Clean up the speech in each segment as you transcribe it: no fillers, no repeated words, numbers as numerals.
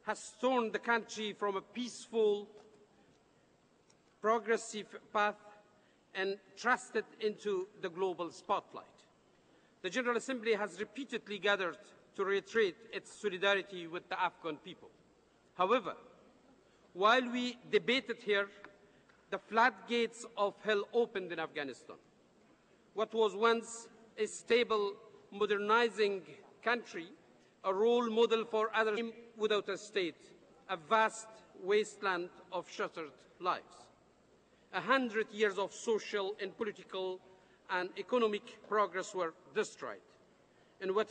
has torn the country from a peaceful, progressive path and thrust it into the global spotlight. The General Assembly has repeatedly gathered to reiterate its solidarity with the Afghan people. However, while we debated here, the floodgates of hell opened in Afghanistan. What was once a stable, modernizing country, a role model for others without a state, a vast wasteland of shattered lives. 100 years of social and political and economic progress were destroyed. And what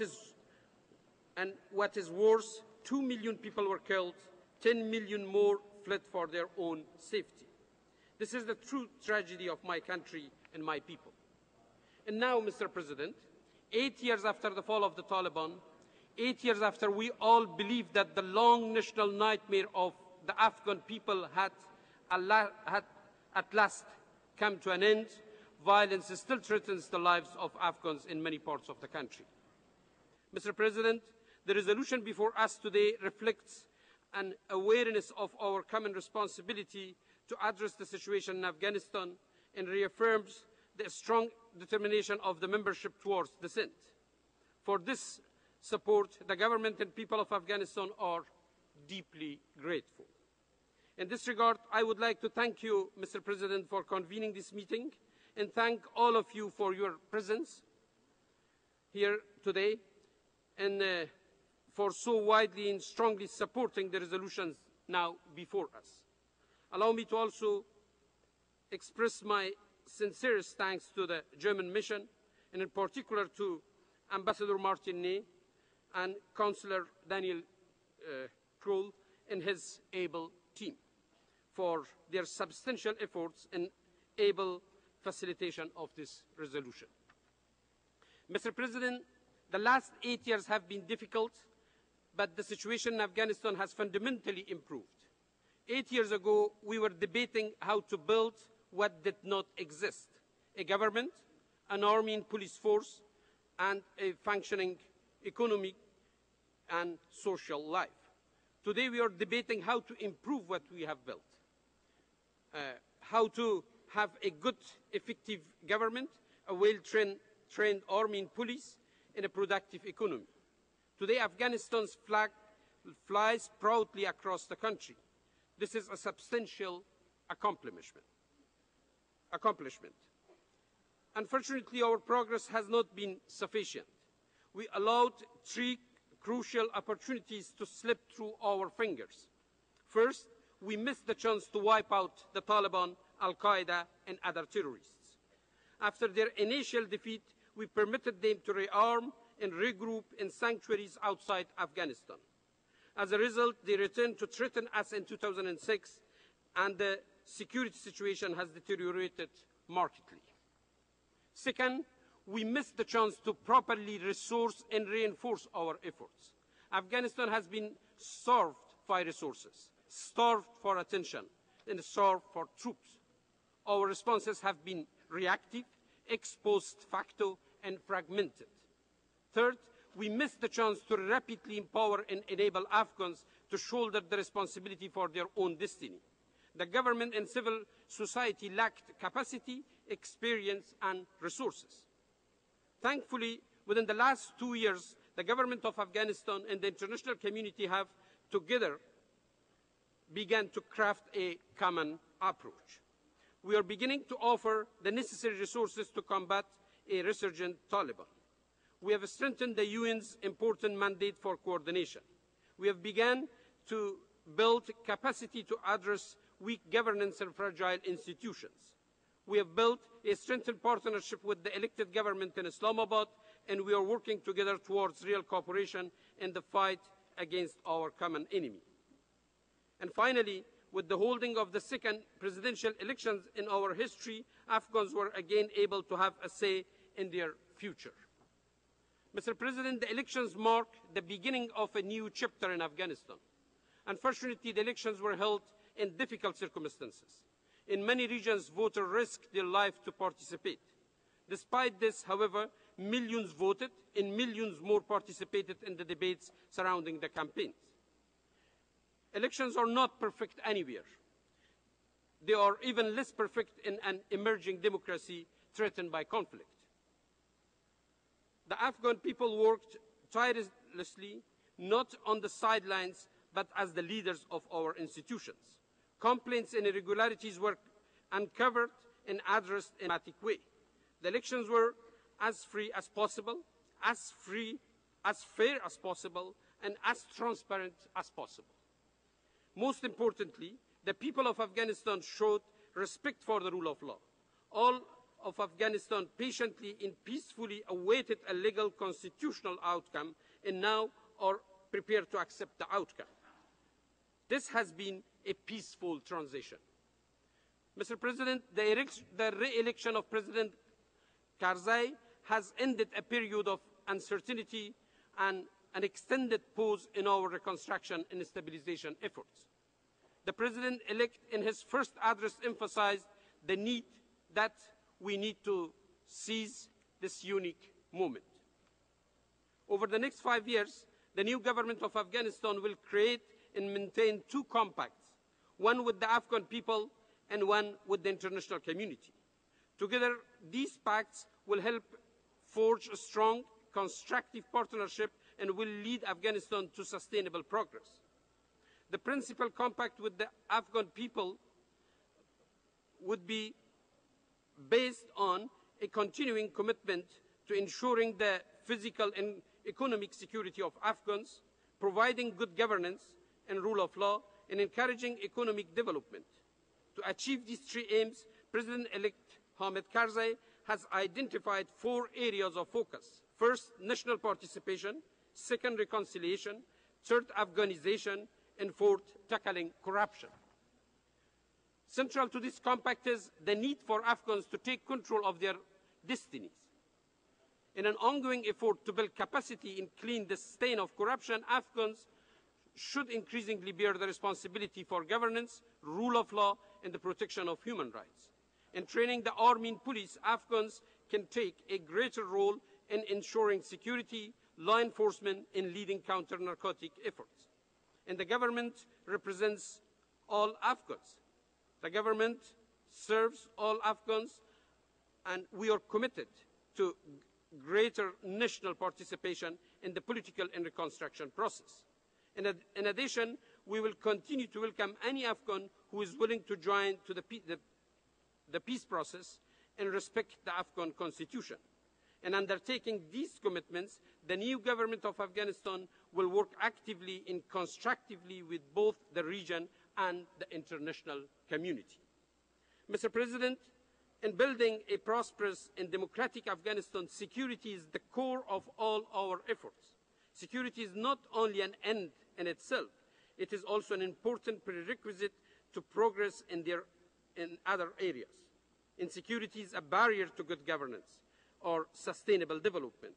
is worse, 2 million people were killed, 10 million more fled for their own safety. This is the true tragedy of my country and my people. And now, Mr. President, 8 years after the fall of the Taliban, 8 years after we all believed that the long national nightmare of the Afghan people had at last come to an end, violence still threatens the lives of Afghans in many parts of the country. Mr. President, the resolution before us today reflects an awareness of our common responsibility to address the situation in Afghanistan and reaffirms the strong determination of the membership towards dissent. For this support, the government and people of Afghanistan are deeply grateful. In this regard, I would like to thank you, Mr. President, for convening this meeting and thank all of you for your presence here today and for so widely and strongly supporting the resolutions now before us. Allow me to also express my sincerest thanks to the German mission, and in particular to Ambassador Martin Ney and Councillor Daniel Kroll and his able team for their substantial efforts in able facilitation of this resolution. Mr. President, the last 8 years have been difficult, but the situation in Afghanistan has fundamentally improved. 8 years ago, we were debating how to build what did not exist: a government, an army and police force, and a functioning economic and social life. Today, we are debating how to improve what we have built, how to have a good, effective government, a well-trained army and police, and a productive economy. Today, Afghanistan's flag flies proudly across the country. This is a substantial accomplishment. Unfortunately, our progress has not been sufficient. We allowed 3 crucial opportunities to slip through our fingers. First, we missed the chance to wipe out the Taliban, Al-Qaeda, and other terrorists. After their initial defeat, we permitted them to rearm and regroup in sanctuaries outside Afghanistan. As a result, they returned to threaten us in 2006, and the security situation has deteriorated markedly. Second, we missed the chance to properly resource and reinforce our efforts. Afghanistan has been starved by resources, starved for attention, and starved for troops. Our responses have been reactive, ex post facto, and fragmented. Third, we missed the chance to rapidly empower and enable Afghans to shoulder the responsibility for their own destiny. The government and civil society lacked capacity, experience, and resources. Thankfully, within the last 2 years, the government of Afghanistan and the international community have together began to craft a common approach. We are beginning to offer the necessary resources to combat a resurgent Taliban. We have strengthened the UN's important mandate for coordination. We have begun to build capacity to address weak governance and fragile institutions. We have built a strengthened partnership with the elected government in Islamabad, and we are working together towards real cooperation in the fight against our common enemy. And finally, with the holding of the second presidential elections in our history, Afghans were again able to have a say in their future. Mr. President, the elections mark the beginning of a new chapter in Afghanistan. Unfortunately, the elections were held in difficult circumstances. In many regions, voters risked their life to participate. Despite this, however, millions voted and millions more participated in the debates surrounding the campaigns. Elections are not perfect anywhere. They are even less perfect in an emerging democracy threatened by conflict. The Afghan people worked tirelessly, not on the sidelines, but as the leaders of our institutions. Complaints and irregularities were uncovered and addressed in a dramatic way. The elections were as free as possible, as fair as possible, and as transparent as possible. Most importantly, the people of Afghanistan showed respect for the rule of law. All of Afghanistan patiently and peacefully awaited a legal constitutional outcome and now are prepared to accept the outcome. This has been a peaceful transition. Mr. President, the re-election of President Karzai has ended a period of uncertainty and an extended pause in our reconstruction and stabilization efforts. The President-elect in his first address emphasized the need that we need to seize this unique moment. Over the next 5 years, the new government of Afghanistan will create and maintain two compacts, one with the Afghan people and one with the international community. Together, these pacts will help forge a strong, constructive partnership and will lead Afghanistan to sustainable progress. The principal compact with the Afghan people would be based on a continuing commitment to ensuring the physical and economic security of Afghans, providing good governance and rule of law, and encouraging economic development. To achieve these three aims, President-elect Hamid Karzai has identified 4 areas of focus. First, national participation. Second, reconciliation. Third, Afghanization. And fourth, tackling corruption. Central to this compact is the need for Afghans to take control of their destinies. In an ongoing effort to build capacity and clean the stain of corruption, Afghans should increasingly bear the responsibility for governance, rule of law, and the protection of human rights. In training the army and police, Afghans can take a greater role in ensuring security, law enforcement, and leading counter-narcotic efforts. And the government represents all Afghans. The government serves all Afghans, and we are committed to greater national participation in the political and reconstruction process. In addition, we will continue to welcome any Afghan who is willing to join to the peace process and respect the Afghan constitution. In undertaking these commitments, the new government of Afghanistan will work actively and constructively with both the region and the international community. Mr. President, in building a prosperous and democratic Afghanistan, security is the core of all our efforts. Security is not only an end in itself, it is also an important prerequisite to progress in other areas. Insecurity is a barrier to good governance or sustainable development,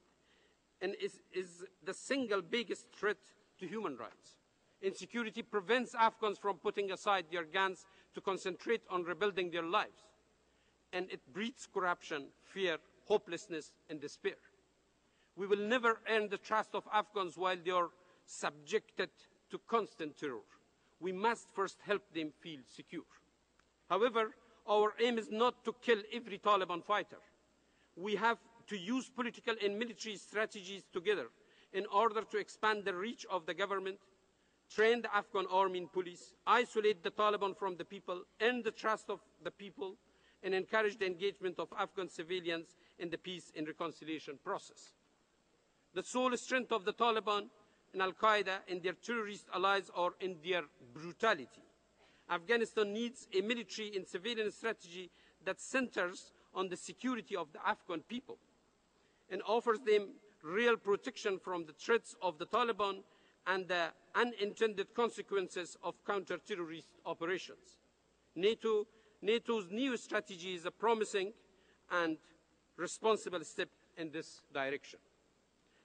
and is the single biggest threat to human rights. Insecurity prevents Afghans from putting aside their guns to concentrate on rebuilding their lives, and it breeds corruption, fear, hopelessness, and despair. We will never earn the trust of Afghans while they are subjected to constant terror. We must first help them feel secure. However, our aim is not to kill every Taliban fighter. We have to use political and military strategies together in order to expand the reach of the government, train the Afghan army and police, isolate the Taliban from the people, earn the trust of the people, and encourage the engagement of Afghan civilians in the peace and reconciliation process. The sole strength of the Taliban and Al-Qaeda and their terrorist allies are in their brutality. Afghanistan needs a military and civilian strategy that centers on the security of the Afghan people and offers them real protection from the threats of the Taliban and the unintended consequences of counter-terrorist operations. NATO's new strategy is a promising and responsible step in this direction.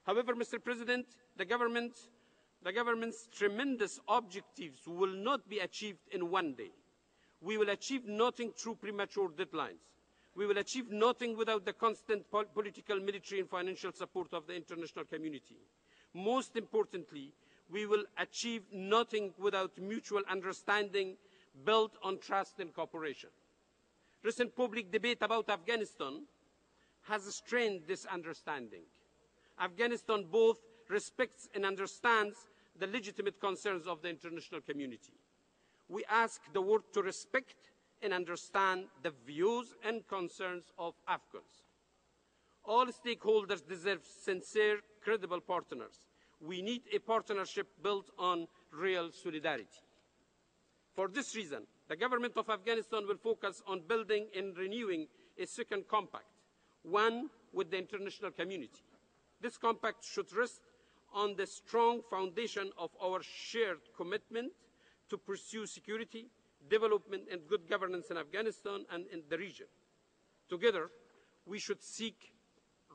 However, Mr. President, the government's tremendous objectives will not be achieved in one day. We will achieve nothing through premature deadlines. We will achieve nothing without the constant political, military, and financial support of the international community. Most importantly, We will achieve nothing without mutual understanding built on trust and cooperation. Recent public debate about Afghanistan has strained this understanding. Afghanistan both respects and understands the legitimate concerns of the international community. We ask the world to respect and understand the views and concerns of Afghans. All stakeholders deserve sincere, credible partners. We need a partnership built on real solidarity. For this reason, the government of Afghanistan will focus on building and renewing a second compact, one with the international community. This compact should rest on the strong foundation of our shared commitment to pursue security, development, and good governance in Afghanistan and in the region. Together, we should seek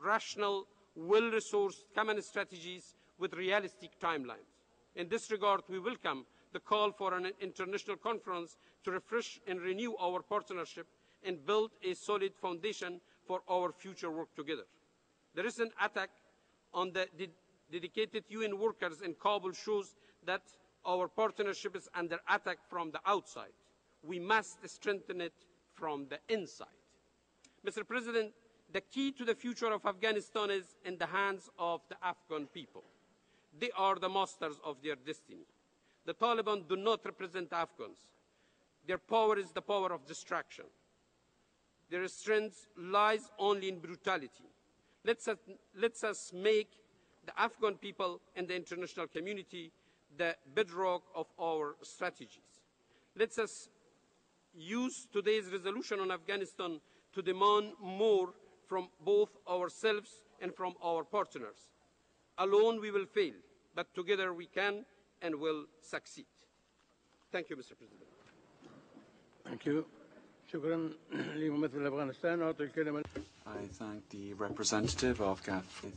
rational, well-resourced common strategies with realistic timelines. In this regard, we welcome the call for an international conference to refresh and renew our partnership and build a solid foundation for our future work together. The recent attack on the dedicated UN workers in Kabul shows that our partnership is under attack from the outside. We must strengthen it from the inside. Mr. President, the key to the future of Afghanistan is in the hands of the Afghan people. They are the masters of their destiny. The Taliban do not represent Afghans. Their power is the power of distraction. Their strength lies only in brutality. Let us make the Afghan people and the international community the bedrock of our strategies. Let us use today's resolution on Afghanistan to demand more from both ourselves and from our partners. Alone we will fail, but together we can and will succeed. Thank you, Mr. President. Thank you. شكرا لممثل أفغانستان. أعطي الكلمة. I thank the representative of Afghanistan.